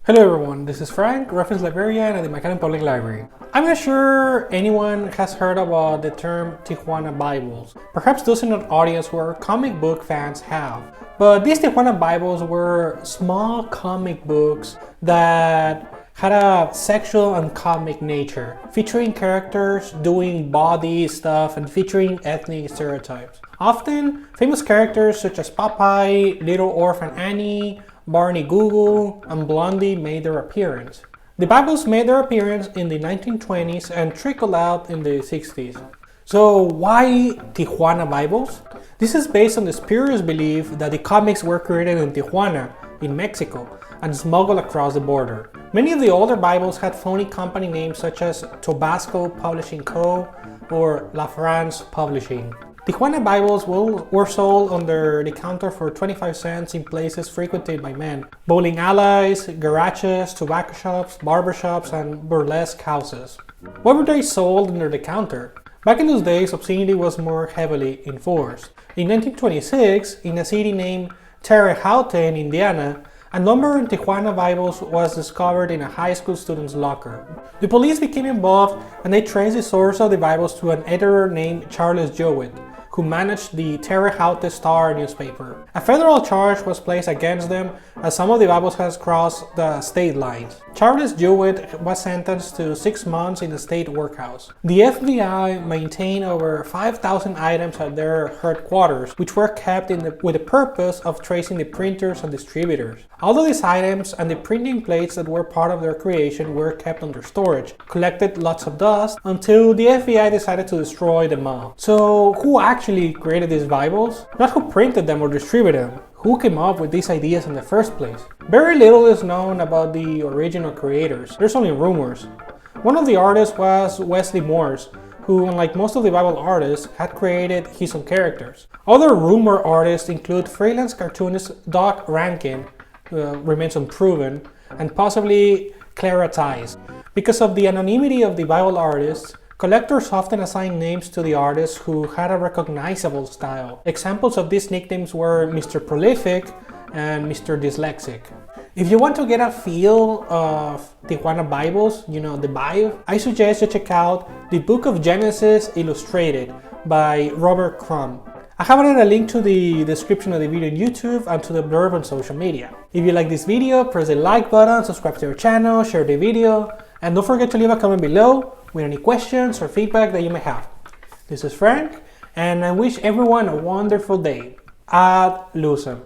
Hello everyone, this is Frank, reference librarian at the McAllen Public Library. I'm not sure anyone has heard about the term Tijuana Bibles. Perhaps those in the audience who are comic book fans have. But these Tijuana Bibles were small comic books that had a sexual and comic nature, featuring characters doing body stuff and featuring ethnic stereotypes. Often, famous characters such as Popeye, Little Orphan Annie, Barney Google, and Blondie made their appearance. The Bibles made their appearance in the 1920s and trickled out in the 60s. So why Tijuana Bibles? This is based on the spurious belief that the comics were created in Tijuana, in Mexico, and smuggled across the border. Many of the older Bibles had phony company names such as Tabasco Publishing Co. or La France Publishing. Tijuana Bibles were sold under the counter for 25 cents in places frequented by men: bowling alleys, garages, tobacco shops, barbershops, and burlesque houses. Why were they sold under the counter? Back in those days, obscenity was more heavily enforced. In 1926, in a city named Terre Haute in Indiana, a number of Tijuana Bibles was discovered in a high school student's locker. The police became involved and they traced the source of the Bibles to an editor named Charles Jowett, who managed the Terre Haute Star newspaper. A federal charge was placed against them as some of the Bibles had crossed the state lines. Charles Jewett was sentenced to 6 months in the state workhouse. The FBI maintained over 5,000 items at their headquarters, which were kept with the purpose of tracing the printers and distributors. All of these items and the printing plates that were part of their creation were kept under storage, collected lots of dust, until the FBI decided to destroy them all. So who actually created these Bibles? Not who printed them or distributed them. Who came up with these ideas in the first place? Very little is known about the original creators. There's only rumors. One of the artists was Wesley Morse, who, unlike most of the Bible artists, had created his own characters. Other rumor artists include freelance cartoonist Doc Rankin, remains unproven, and possibly Clara Ties. Because of the anonymity of the Bible artists, collectors often assign names to the artists who had a recognizable style. Examples of these nicknames were Mr. Prolific and Mr. Dyslexic. If you want to get a feel of Tijuana Bibles, the vibe, I suggest you check out the Book of Genesis Illustrated by Robert Crumb. I have added a link to the description of the video on YouTube and to the blurb on social media. If you like this video, press the like button, subscribe to our channel, share the video, and don't forget to leave a comment below with any questions or feedback that you may have. This is Frank, and I wish everyone a wonderful day. Ad lucem.